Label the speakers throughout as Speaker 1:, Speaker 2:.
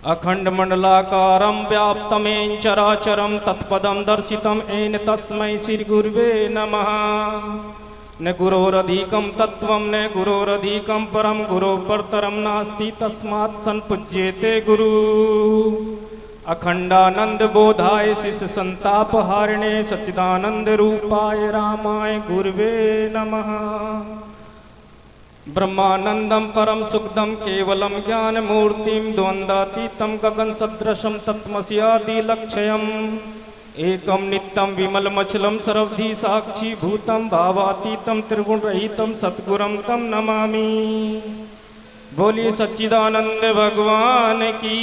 Speaker 1: अखंड मंडलाकारं व्याप्तमेन चराचरं तत्पदं दर्शितं येन तस्मै श्री गुरुवे नमः। न गुरोरधिकं तत्त्वं न गुरोरधिकं परं गुरो परतरं नास्ति तस्मात् संपूज्यते गुरु। अखंडानंद बोधाय शिष्य संताप हारिणे सच्चिदानंद रूपाय रामाय गुरुवे नमः। ब्रह्मानंदं परम सुखदं केवलं ज्ञान मूर्तिं द्वंद्वातीतं गगन सदृशं तत्मस्यादि लक्ष्यम् एकं नित्यं विमलमचलं सर्वधि साक्षी भूतं भावातीतं त्रिगुण रहितं सद्गुरुं तं नमामि। बोलिए सच्चिदानंद भगवान की,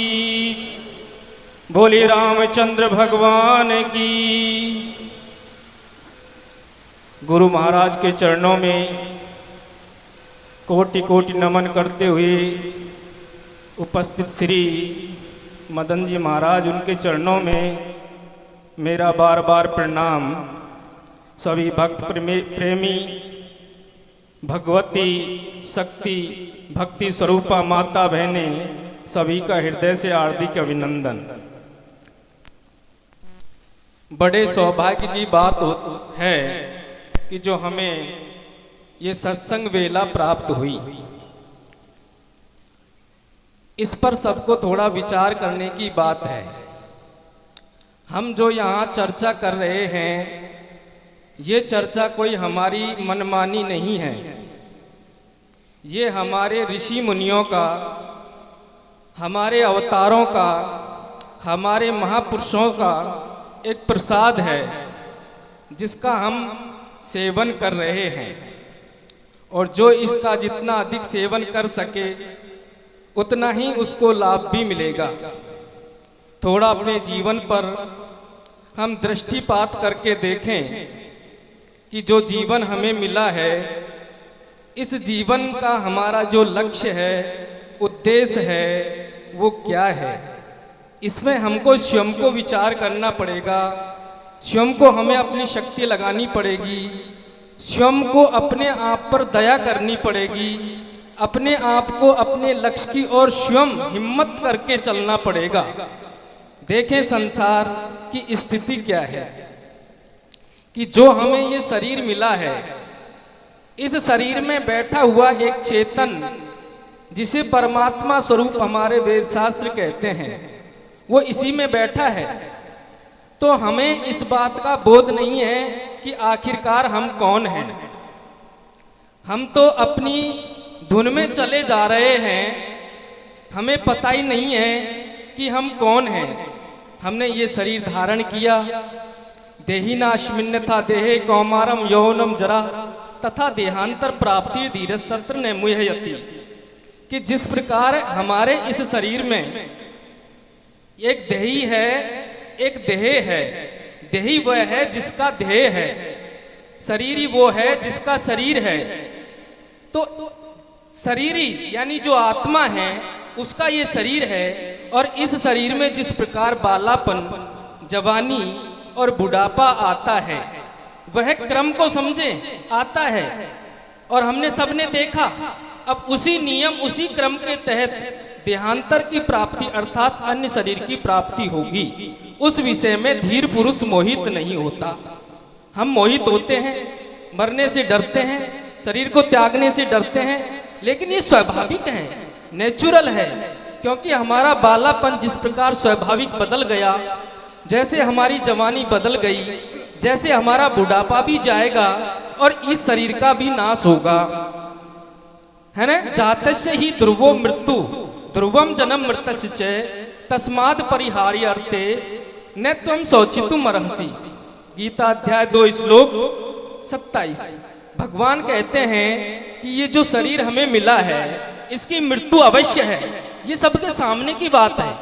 Speaker 1: बोलिए रामचंद्र भगवान की। गुरु महाराज के चरणों में कोटि कोटि नमन करते हुए उपस्थित श्री मदन जी महाराज, उनके चरणों में मेरा बार बार प्रणाम। सभी भक्त प्रेमी भगवती शक्ति भक्ति स्वरूपा माता बहने सभी का हृदय से हार्दिक अभिनंदन। बड़े सौभाग्य की बात है कि जो हमें ये सत्संग वेला प्राप्त हुई, इस पर सबको थोड़ा विचार करने की बात है। हम जो यहाँ चर्चा कर रहे हैं, ये चर्चा कोई हमारी मनमानी नहीं है। ये हमारे ऋषि मुनियों का, हमारे अवतारों का, हमारे महापुरुषों का एक प्रसाद है, जिसका हम सेवन कर रहे हैं। और जो इसका जितना अधिक सेवन कर सके उतना ही उसको लाभ भी मिलेगा। थोड़ा अपने जीवन पर हम दृष्टिपात करके देखें कि जो जीवन हमें मिला है, इस जीवन का हमारा जो लक्ष्य है, उद्देश्य है, वो क्या है। इसमें हमको स्वयं को विचार करना पड़ेगा, स्वयं को हमें अपनी शक्ति लगानी पड़ेगी, स्वयं को अपने आप पर दया करनी पड़ेगी, अपने आप को अपने लक्ष्य की ओर स्वयं हिम्मत करके चलना पड़ेगा। देखें संसार की स्थिति क्या है कि जो हमें ये शरीर मिला है, इस शरीर में बैठा हुआ एक चेतन, जिसे परमात्मा स्वरूप हमारे वेद शास्त्र कहते हैं, वो इसी में बैठा है। तो हमें इस बात का बोध नहीं है कि आखिरकार हम कौन हैं। हम तो अपनी धुन में चले जा रहे हैं, हमें पता ही नहीं है कि हम कौन हैं। हमने ये शरीर धारण किया, देहिनाश्मिन्यथा देहे कौमारम यौनम जरा तथा देहांतर प्राप्ति धीरस्तत्र ने मुह्यति, कि जिस प्रकार हमारे इस शरीर में एक देही है, एक देह है। देही वह है जिसका देह है, शरीरी वो है जिसका शरीर है। तो शरीरी यानी जो आत्मा है, उसका ये शरीर है। और इस शरीर में जिस प्रकार बालापन, जवानी और बुढ़ापा आता है, वह क्रम को समझे आता है। और हमने सबने देखा, अब उसी नियम उसी क्रम के तहत देहांतर की प्राप्ति अर्थात अन्य शरीर की प्राप्ति होगी। उस विषय में धीर पुरुष मोहित नहीं होता। हम मोहित होते हैं, मरने से डरते हैं, शरीर को त्यागने से डरते हैं, लेकिन ये स्वाभाविक है, नेचुरल है। क्योंकि हमारा बालापन जिस प्रकार स्वाभाविक बदल गया, जैसे हमारी जवानी बदल गई, जैसे हमारा बुढ़ापा भी जाएगा और इस शरीर का भी नाश होगा, है ना। जातस्य ही ध्रुवो मृत्यु ध्रुवम जन्म मृतस्य तस्माद परिहार्य अर्थे न त्वं शोचितुम अर्हसि। गीता अध्याय 2 श्लोक 27। भगवान कहते हैं कि ये जो शरीर हमें मिला है, इसकी मृत्यु अवश्य है। ये सबके सामने की बात है।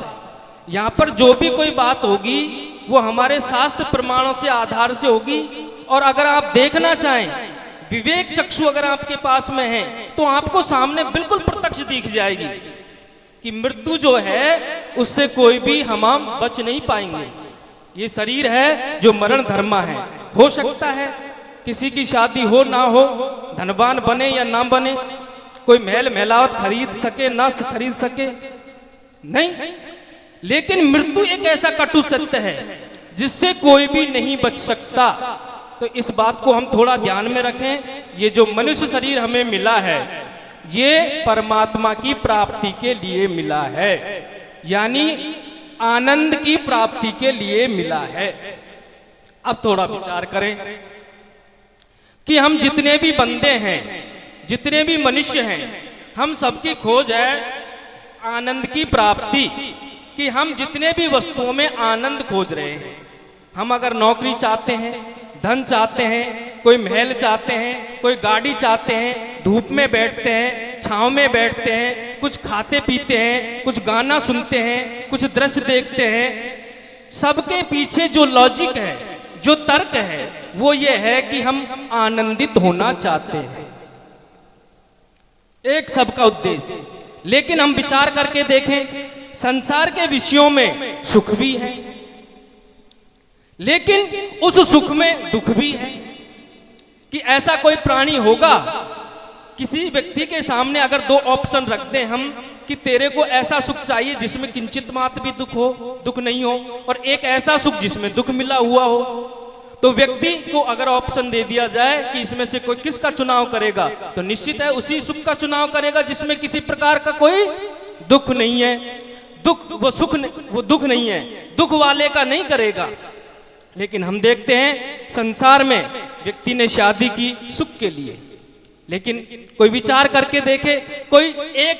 Speaker 1: यहाँ पर जो भी कोई बात होगी वो हमारे शास्त्र प्रमाणों से आधार से होगी। और अगर आप देखना चाहें, विवेक चक्षु अगर आपके पास में है, तो आपको सामने बिल्कुल प्रत्यक्ष दिख जाएगी कि मृत्यु जो है उससे कोई भी हम बच नहीं पाएंगे। ये शरीर है जो मरण धर्मा है। हो सकता है किसी की शादी हो ना हो, धनवान बने या ना बने, कोई महल महलावत खरीद सके ना खरीद सके, नहीं, लेकिन मृत्यु एक ऐसा कटु सत्य है जिससे कोई भी नहीं बच सकता। तो इस बात को हम थोड़ा ध्यान में रखें। ये जो मनुष्य शरीर हमें मिला है, ये परमात्मा की प्राप्ति के लिए मिला है, यानी आनंद की प्राप्ति के लिए मिला है। अब थोड़ा विचार करें कि हम जितने भी बंदे हैं, जितने भी मनुष्य हैं, हम सबकी खोज है आनंद की प्राप्ति, कि हम जितने भी वस्तुओं में आनंद खोज रहे हैं। हम अगर नौकरी चाहते हैं, धन चाहते हैं, कोई महल चाहते हैं, कोई गाड़ी चाहते हैं, धूप में बैठते हैं, छांव में बैठते हैं, कुछ खाते पीते हैं, कुछ गाना सुनते हैं, कुछ दृश्य देखते हैं, सबके पीछे जो लॉजिक है, जो तर्क है, वो ये है कि हम आनंदित होना चाहते हैं, एक सबका उद्देश्य। लेकिन हम विचार करके देखें, संसार के विषयों में सुख भी है, लेकिन उस सुख में दुख भी है। कि ऐसा कोई प्राणी होगा, किसी व्यक्ति के सामने अगर दो ऑप्शन रख दें हम कि तेरे को ऐसा सुख चाहिए जिसमें किंचित मात्र भी दुख नहीं हो, और एक ऐसा सुख जिसमें दुख मिला हुआ हो, तो व्यक्ति को अगर ऑप्शन दे दिया जाए कि इसमें से कोई किसका चुनाव करेगा, तो निश्चित है उसी सुख का चुनाव करेगा जिसमें किसी प्रकार का कोई दुख नहीं है। वो दुख नहीं है, दुख वाले का नहीं करेगा। लेकिन हम देखते हैं संसार में व्यक्ति ने शादी की सुख के लिए, लेकिन कोई विचार करके देखे, कोई एक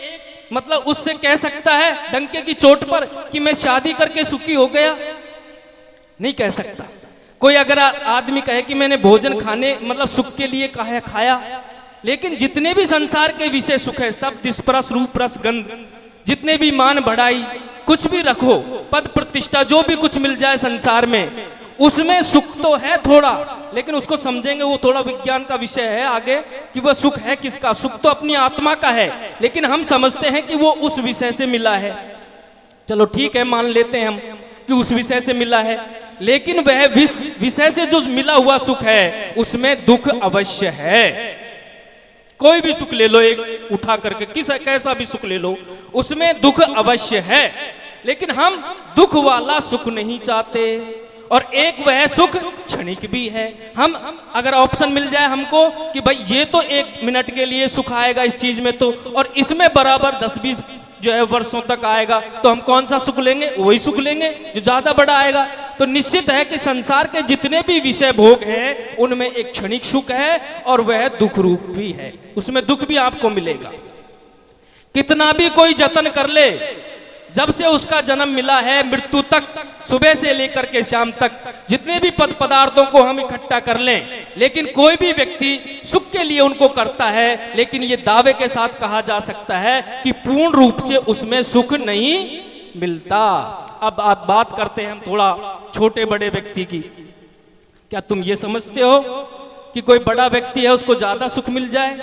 Speaker 1: मतलब उससे कह सकता है डंके की चोट पर कि मैं शादी करके सुखी हो गया? नहीं कह सकता। कोई अगर आदमी कहे कि मैंने भोजन खाने मतलब सुख के लिए खाया, लेकिन जितने भी संसार के विषय सुख है, सब स्पर्श रूप रस गंध, जितने भी मान बढ़ाई, कुछ भी रखो, पद प्रतिष्ठा, जो भी कुछ मिल जाए संसार में, उसमें सुख तो है थोड़ा, लेकिन उसको समझेंगे वो थोड़ा विज्ञान का विषय है आगे कि वह सुख है किसका। सुख तो अपनी आत्मा का है, लेकिन हम समझते हैं कि वो उस विषय से मिला है। चलो ठीक है, मान लेते हैं हम कि उस विषय से मिला है, लेकिन वह विषय से जो मिला हुआ सुख है उसमें दुख अवश्य है। कोई भी सुख ले लो, एक उठा करके कैसा भी सुख ले लो, उसमें दुख अवश्य है। लेकिन हम दुख वाला सुख नहीं चाहते, और एक वह सुख क्षणिक भी है। हम अगर ऑप्शन मिल जाए हमको कि भाई ये तो 1 मिनट के लिए सुख आएगा इस चीज में, तो और इसमें बराबर 10-20 जो है वर्षों तक आएगा, तो हम कौन सा सुख लेंगे? वही सुख लेंगे जो ज्यादा बड़ा आएगा। तो निश्चित है कि संसार के जितने भी विषय भोग हैं उनमें एक क्षणिक सुख है, और वह दुख रूप भी है, उसमें दुख भी आपको मिलेगा। कितना भी कोई जतन कर ले, जब से उसका जन्म मिला है मृत्यु तक, सुबह से लेकर के शाम तक, जितने भी पद पदार्थों को हम इकट्ठा कर लें, लेकिन कोई भी व्यक्ति सुख के लिए उनको करता है, लेकिन ये दावे के साथ कहा जा सकता है कि पूर्ण रूप से उसमें सुख नहीं मिलता। अब बात करते हैं हम थोड़ा छोटे बड़े व्यक्ति की। क्या तुम ये समझते हो कि कोई बड़ा व्यक्ति है उसको ज्यादा सुख मिल जाए?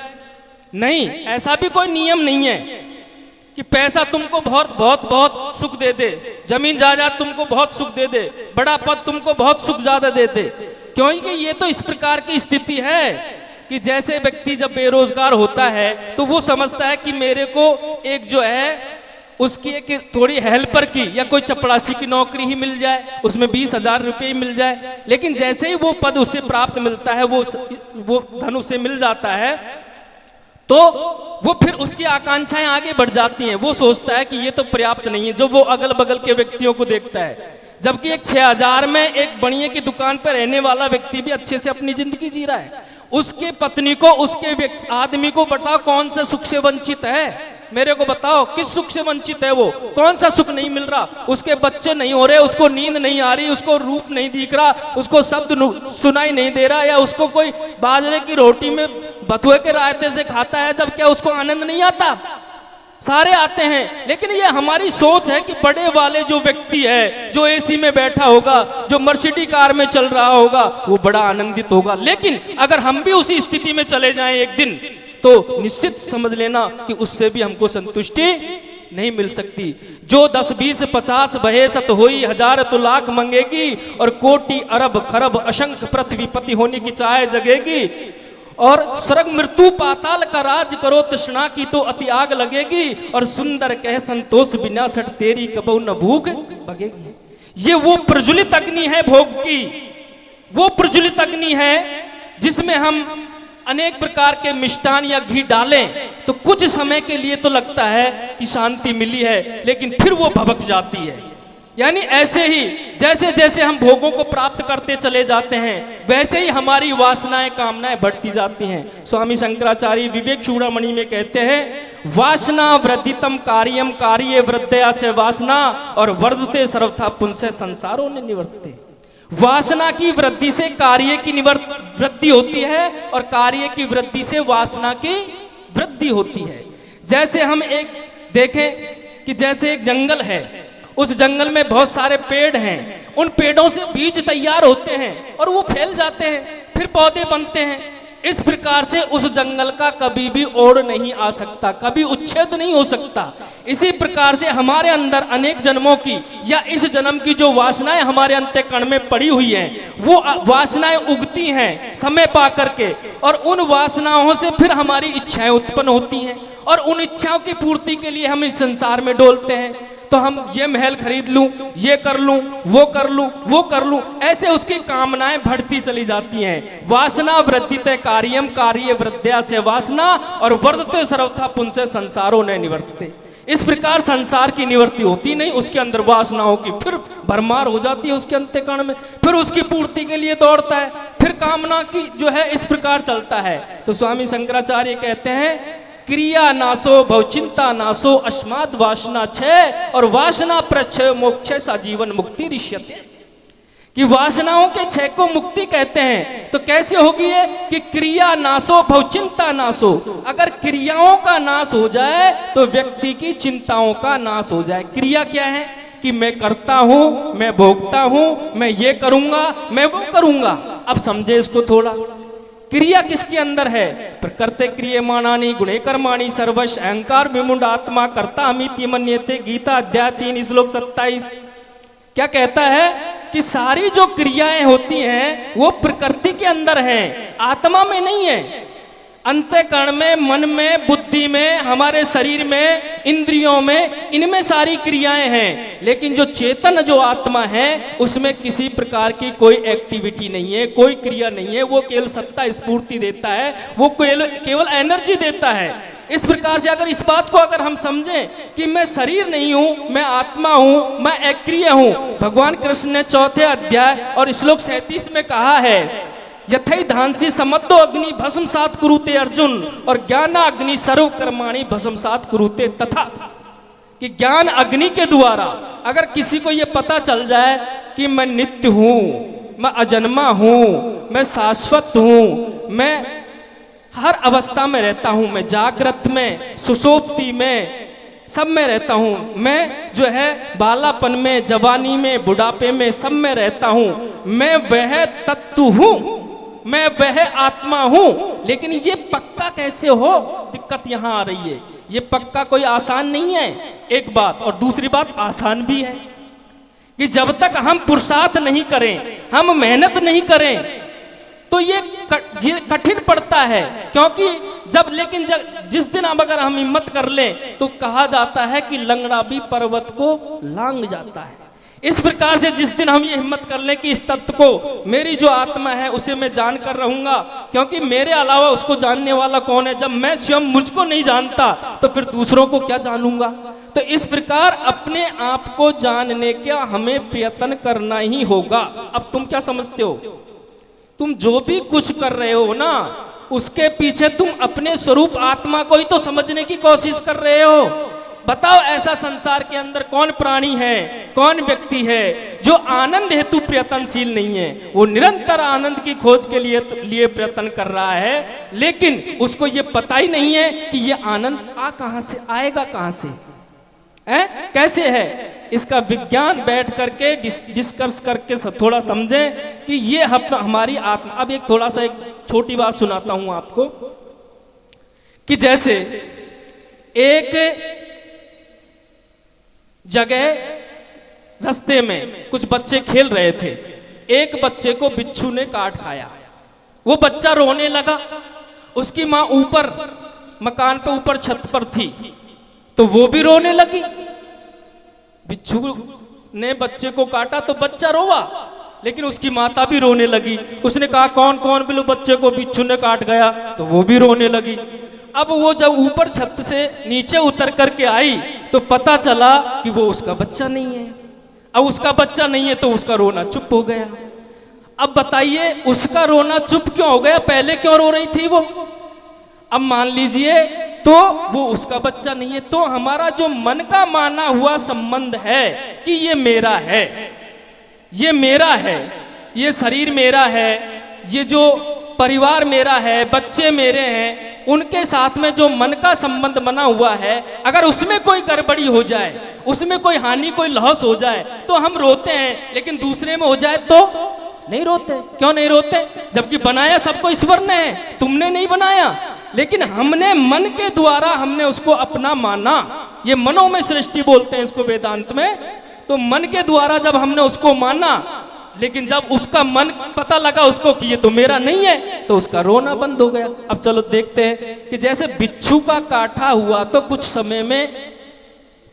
Speaker 1: नहीं, ऐसा भी कोई नियम नहीं है कि पैसा तुमको बहुत सुख दे दे, जमीन जायदाद तुमको बहुत सुख दे दे, बड़ा पद तुमको बहुत सुख ज्यादा दे दे। क्योंकि ये तो इस प्रकार की स्थिति है कि जैसे व्यक्ति जब बेरोजगार होता है तो वो समझता है कि मेरे को एक जो है उसकी एक थोड़ी हेल्पर की या कोई चपड़ासी की नौकरी ही मिल जाए, उसमें 20,000 रुपये ही मिल जाए। लेकिन जैसे ही वो पद उसे प्राप्त मिलता है, वो धन उसे मिल जाता है, तो वो फिर उसकी आकांक्षाएं आगे बढ़ जाती हैं। वो सोचता है कि ये तो पर्याप्त नहीं है, जो वो अगल बगल के व्यक्तियों को देखता है। जबकि एक 6,000 में एक बनिए की दुकान पर रहने वाला व्यक्ति भी अच्छे से अपनी जिंदगी जी रहा है। उसके पत्नी को, उसके आदमी को बताओ कौन सा सुख से वंचित है? मेरे को बताओ किस सुख से वंचित है वो? कौन सा सुख नहीं मिल रहा? उसके बच्चे नहीं हो रहे, उसको नींद नहीं आ रही, उसको रूप नहीं दिख रहा, उसको शब्द सुनाई नहीं दे रहा, या उसको कोई बाजरे की रोटी में बथुए के रायते से खाता है, जब क्या उसको आनंद नहीं आता? सारे आते हैं। लेकिन ये हमारी सोच है कि बड़े वाले जो व्यक्ति है, जो एसी में बैठा होगा, जो मर्सिडीज कार में चल रहा होगा, वो बड़ा आनंदित होगा। लेकिन अगर हम भी उसी स्थिति में चले जाएं एक दिन, तो निश्चित समझ लेना कि उससे भी हमको संतुष्टि नहीं मिल सकती। जो 10, 20, 50 बहे सत होई, 1000 तो लाख मंगेगी, और कोटि अरब खरब असंख्य पृथ्वीपति होने की चाह जगेगी। और स्वर्ग मृत्यु पाताल का राज करो, तृष्णा की तो अति आग लगेगी, और सुंदर कह संतोष बिना सट तेरी कबहू न भूख भगेगी। ये वो प्रज्वलित अग्नि है भोग की, वो प्रज्वलित अग्नि है जिसमें हम अनेक प्रकार के मिष्टान या घी डालें तो कुछ समय के लिए तो लगता है कि शांति मिली है, लेकिन फिर वो भभक जाती है। यानी ऐसे ही जैसे जैसे हम भोगों को प्राप्त करते चले जाते हैं, वैसे ही हमारी वासनाएं कामनाएं बढ़ती जाती हैं। स्वामी शंकराचार्य विवेक चूड़ामणि में कहते हैं, वासना वृद्धितम कार्यम कार्ये वृद्धया च वासना, और वर्धते सर्वथा पुंसे संसारों ने निवर्तते। वासना की वृद्धि से कार्य की वृद्धि होती है, और कार्य की वृद्धि से वासना की वृद्धि होती है। जैसे हम एक देखें कि जैसे एक जंगल है, उस जंगल में बहुत सारे पेड़ हैं, उन पेड़ों से बीज तैयार होते हैं और वो फैल जाते हैं, फिर पौधे बनते हैं। इस प्रकार से उस जंगल का कभी भी ओढ़ नहीं आ सकता, कभी उच्छेद नहीं हो सकता। इसी प्रकार से हमारे अंदर अनेक जन्मों की या इस जन्म की जो वासनाएं हमारे अंतःकरण में पड़ी हुई हैं, वो वासनाएं उगती हैं समय पा करके, और उन वासनाओं से फिर हमारी इच्छाएं उत्पन्न होती हैं, और उन इच्छाओं की पूर्ति के लिए हम इस संसार में डोलते हैं। तो हम ये महल खरीद लूं, ये कर लूं, वो कर लूं, वो कर लूं, ऐसे उसकी कामनाएं बढ़ती चली जाती हैं। वासना वृद्धिते कार्यम कार्य वृद्ध्या से वासना, और वर्धते सर्वथा पुंसे संसारों ने निवर्तते। इस प्रकार संसार की निवृत्ति होती नहीं, उसके अंदर वासनाओं की फिर भरमार हो जाती है उसके अंतःकरण में, फिर उसकी पूर्ति के लिए दौड़ता है, फिर कामना की जो है इस प्रकार चलता है। तो स्वामी शंकराचार्य कहते हैं, क्रिया नासो भवचिंता नासो अस्माद वासना क्षय, और वासना प्रक्षय मोक्ष सा जीवन मुक्ति ऋष्यते। कि वासनाओं के क्षय को मुक्ति कहते हैं। तो कैसे होगी ये कि क्रिया नासो भवचिंता नासो, अगर क्रियाओं का नाश हो जाए तो व्यक्ति की चिंताओं का नाश हो जाए। क्रिया क्या है कि मैं करता हूं, मैं भोगता हूं, मैं ये करूंगा, मैं वो करूंगा। अब समझे इसको थोड़ा। क्रिया किसके अंदर है? प्रकृते क्रियमाणानि गुणे कर्माणि सर्वश अहंकार विमुंड आत्मा कर्ता अमिति मन्यते। गीता अध्याय 3 श्लोक 27 क्या कहता है कि सारी जो क्रियाएं होती हैं वो प्रकृति के अंदर हैं, आत्मा में नहीं है। अंतःकरण में, मन में, बुद्धि में, हमारे शरीर में, इंद्रियों में, इनमें सारी क्रियाएं हैं। लेकिन जो चेतन जो आत्मा है उसमें किसी प्रकार की कोई एक्टिविटी नहीं है, कोई क्रिया नहीं है। वो केवल सत्ता स्फूर्ति देता है, वो केवल एनर्जी देता है। इस प्रकार से अगर इस बात को अगर हम समझें कि मैं शरीर नहीं हूं, मैं आत्मा हूं, मैं अक्रिय हूं। भगवान कृष्ण ने 4 अध्याय और श्लोक 37 में कहा है, यथै धांसी समद्दो अग्नि भस्मसात कुरुते अर्जुन, और ज्ञान अग्नि सर्व कर्माणि भस्मसात कुरुते। तथा कि ज्ञान अग्नि के द्वारा अगर किसी को यह पता चल जाए कि मैं नित्य हूं, मैं अजन्मा हूं, मैं शाश्वत हूं, मैं हर अवस्था में रहता हूं, मैं जागृत में, सुषुप्ति में, सब में रहता हूं, मैं जो है बालापन में, जवानी में, बुढ़ापे में, सब में रहता हूं, मैं वह तत्व हूं, मैं वह आत्मा हूं। लेकिन ये पक्का कैसे हो? दिक्कत यहां आ रही है। ये पक्का कोई आसान नहीं है, एक बात। और दूसरी बात आसान भी है कि जब तक हम पुरुषार्थ नहीं करें, हम मेहनत नहीं करें, तो ये कठिन पड़ता है। क्योंकि लेकिन जिस दिन अब अगर हम हिम्मत कर लें तो कहा जाता है कि लंगड़ा भी पर्वत को लांग जाता है। इस प्रकार से जिस दिन हम ये हिम्मत कर लें कि इस तत्व को, मेरी जो आत्मा है उसे मैं जान कर रहूंगा, क्योंकि मेरे अलावा उसको जानने वाला कौन है? जब मैं स्वयं मुझको नहीं जानता तो फिर दूसरों को क्या जानूंगा? तो इस प्रकार अपने आप को जानने का हमें प्रयत्न करना ही होगा। अब तुम क्या समझते हो? तुम जो भी कुछ कर रहे हो ना, उसके पीछे तुम अपने स्वरूप आत्मा को ही तो समझने की कोशिश कर रहे हो। बताओ, ऐसा संसार के अंदर कौन प्राणी है, कौन व्यक्ति है जो आनंद हेतु प्रयत्नशील नहीं है? वो निरंतर आनंद की खोज के लिए प्रयत्न कर रहा है, लेकिन उसको ये पता ही नहीं है कि ये आनंद कहां से आएगा, कहां से कैसे है। इसका विज्ञान बैठ करके डिस्कस करके थोड़ा समझें कि ये हमारी आत्मा। अब एक थोड़ा सा एक छोटी बात सुनाता हूं आपको कि जैसे एक जगह रास्ते में कुछ बच्चे खेल रहे थे, एक बच्चे को बिच्छू ने काट खाया। वो बच्चा रोने लगा उसकी माँ ऊपर मकान पे ऊपर छत पर थी, तो वो भी रोने लगी। बिच्छू ने बच्चे को काटा तो बच्चा रोवा, लेकिन उसकी माता भी रोने लगी। उसने कहा कौन कौन बिल्लू बच्चे को बिच्छू ने काट गया, तो वो भी रोने लगी। अब वो जब ऊपर छत से नीचे उतर करके आई तो पता चला कि वो उसका बच्चा नहीं है। अब उसका बच्चा नहीं है तो उसका रोना चुप हो गया। अब बताइए उसका रोना चुप क्यों हो गया, पहले क्यों रो रही थी वो? अब मान लीजिए तो वो उसका बच्चा नहीं है, तो हमारा जो मन का माना हुआ संबंध है कि ये मेरा है, ये मेरा है, ये शरीर मेरा है, ये जो परिवार मेरा है, बच्चे मेरे हैं, उनके साथ में जो मन का संबंध बना हुआ है, अगर उसमें कोई गड़बड़ी हो जाए, उसमें कोई हानि कोई लॉस हो जाए तो हम रोते हैं, लेकिन दूसरे में हो जाए तो नहीं रोते। क्यों नहीं रोते? जबकि बनाया सबको ईश्वर ने है, तुमने नहीं बनाया, लेकिन हमने मन के द्वारा हमने उसको अपना माना। ये मनो में सृष्टि बोलते हैं इसको वेदांत में। तो मन के द्वारा जब हमने उसको माना, लेकिन जब उसका मन पता लगा उसको कि ये तो मेरा नहीं है, तो उसका रोना बंद हो गया। अब चलो देखते हैं कि जैसे बिच्छू का काटा हुआ तो कुछ समय में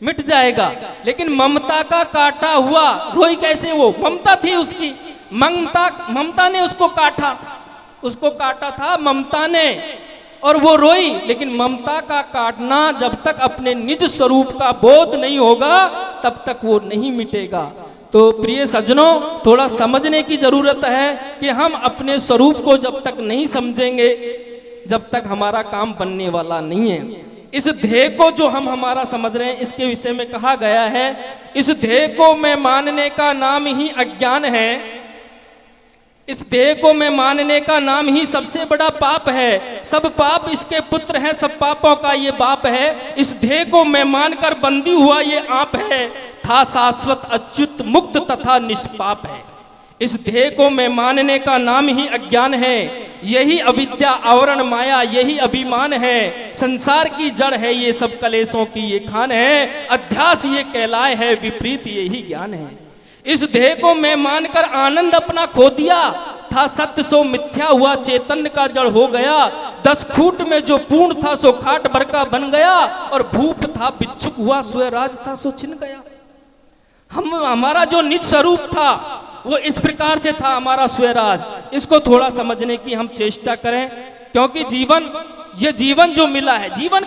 Speaker 1: मिट जाएगा, लेकिन ममता का काटा हुआ रोई कैसे? वो ममता थी उसकी, ममता ने उसको काटा था ममता ने, और वो रोई। लेकिन ममता का काटना जब तक अपने निज स्वरूप का बोध नहीं होगा तब तक वो नहीं मिटेगा। तो प्रिय सज्जनों, थोड़ा समझने की जरूरत है कि हम अपने स्वरूप को जब तक नहीं समझेंगे जब तक हमारा काम बनने वाला नहीं है। इस ध्येय को जो हम हमारा समझ रहे हैं, इसके विषय में कहा गया है, इस ध्येय को मैं मानने का नाम ही अज्ञान है, इस देह को मैं मानने का नाम ही सबसे बड़ा पाप है, सब पाप इसके पुत्र हैं, सब पापों का ये बाप है। इस देह को मैं मानकर बंदी हुआ ये आप है, था शाश्वत अच्युत मुक्त तथा निष्पाप है। इस देह को मैं मानने का नाम ही अज्ञान है, यही अविद्या आवरण माया, यही अभिमान है, संसार की जड़ है ये सब कलेशों की ये खान है, अध्यास ये कहलाए है, विपरीत यही ज्ञान है। इस देह को मैं मानकर आनंद अपना खो दिया, था सत्य सो मिथ्या हुआ, चैतन्य का जड़ हो गया, 10 फूट में जो पूर्ण था सो खाट भर का बन गया, और भूप था भिक्षुक हुआ, स्वराज था सो छिन गया। हमारा जो निज स्वरूप था वो इस प्रकार से था, हमारा स्वराज। इसको थोड़ा समझने की हम चेष्टा करें, क्योंकि ये जीवन जो मिला है, जीवन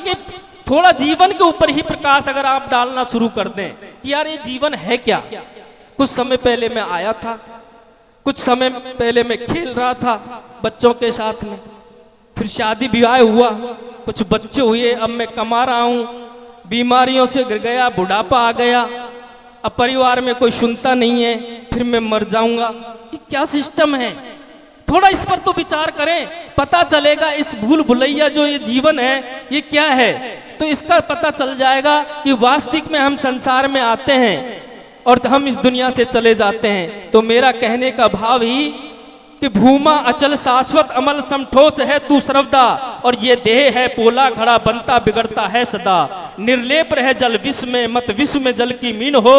Speaker 1: के ऊपर ही प्रकाश अगर आप डालना शुरू कर दें कि यार ये जीवन है क्या। कुछ समय पहले मैं आया था, कुछ समय पहले मैं खेल रहा था बच्चों के साथ में, फिर शादी विवाह हुआ, कुछ बच्चे हुए, अब मैं कमा रहा हूं, बीमारियों से गिर गया, बुढ़ापा आ गया, अब परिवार में कोई सुनता नहीं है, फिर मैं मर जाऊंगा। ये क्या सिस्टम है? थोड़ा इस पर तो विचार करें, पता चलेगा इस भूल भुलैया जो ये जीवन है ये क्या है। तो इसका पता चल जाएगा कि वास्तविक में हम संसार में आते हैं और हम इस दुनिया से चले जाते हैं। तो मेरा कहने का भाव ही कि भूमा अचल शाश्वत अमल समठोस है तू सर्वदा, और ये देह है पोला घड़ा बनता बिगड़ता है सदा, निर्लेप रहे जल विश्व में मत विश्व में जल की मीन हो,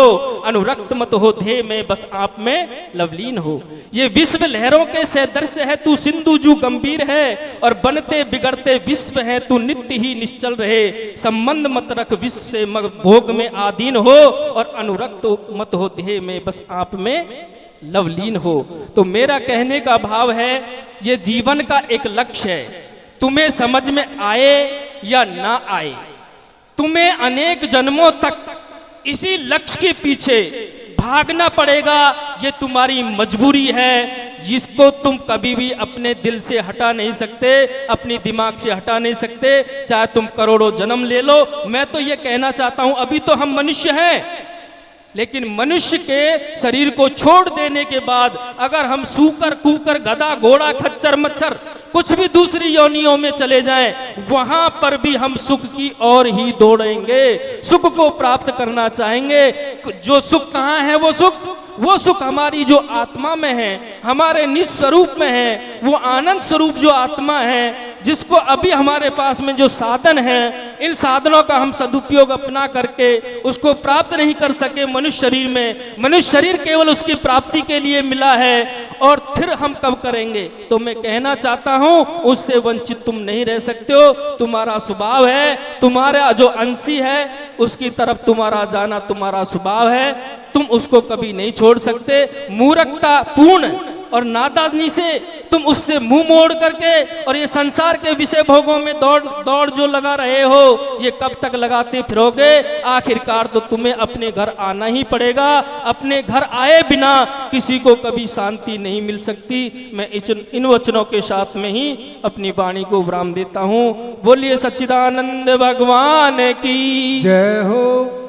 Speaker 1: अनुरक्त मत हो देह में बस आप में लवलीन हो। ये विश्व लहरों के सदृश है तू सिंधु जू गंभीर है, और बनते बिगड़ते विश्व है तू नित्य ही निश्चल रहे, संबंध मत रख विश्व से भोग में आधीन हो, और अनुरक्त मत हो देह में बस आप में लवलीन हो। तो मेरा कहने का भाव है ये जीवन का एक लक्ष्य है, तुम्हें समझ में आए या ना आए, तुम्हें अनेक जन्मों तक इसी लक्ष्य के पीछे भागना पड़ेगा। ये तुम्हारी मजबूरी है, जिसको तुम कभी भी अपने दिल से हटा नहीं सकते, अपनी दिमाग से हटा नहीं सकते, चाहे तुम करोड़ों जन्म ले लो। मैं तो ये कहना चाहता हूं, अभी तो हम मनुष्य हैं, लेकिन मनुष्य के शरीर को छोड़ देने के बाद अगर हम सूकर कूकर गधा घोड़ा खच्चर मच्छर कुछ भी दूसरी योनियों में चले जाएं, वहां पर भी हम सुख की ओर ही दौड़ेंगे, सुख को प्राप्त करना चाहेंगे। जो सुख कहाँ है? वो सुख हमारी जो आत्मा में है, हमारे निज स्वरूप में है, वो आनंद स्वरूप जो आत्मा है, जिसको अभी हमारे पास में जो साधन है, इन साधनों का हम सदुपयोग अपना करके उसको प्राप्त नहीं कर सके मनुष्य शरीर में। मनुष्य शरीर केवल उसकी प्राप्ति के लिए मिला है, और फिर हम कब करेंगे। तो मैं कहना चाहता हूं उससे वंचित तुम नहीं रह सकते हो। तुम्हारा स्वभाव है, तुम्हारा जो अंशी है उसकी तरफ तुम्हारा जाना तुम्हारा स्वभाव है, तुम उसको कभी नहीं छोड़ सकते। मूर्खता पूर्ण और नादानी से तुम उससे मुंह मोड़ करके और ये संसार के विषय भोगों में दौड़ जो लगा रहे हो, ये कब तक लगाते फिरोगे। आखिरकार तो तुम्हें अपने घर आना ही पड़ेगा। अपने घर आए बिना किसी को कभी शांति नहीं मिल सकती। मैं इन वचनों के साथ में ही अपनी वाणी को विराम देता हूँ। बोलिए सच्चिदानंद भगवान की
Speaker 2: जय हो।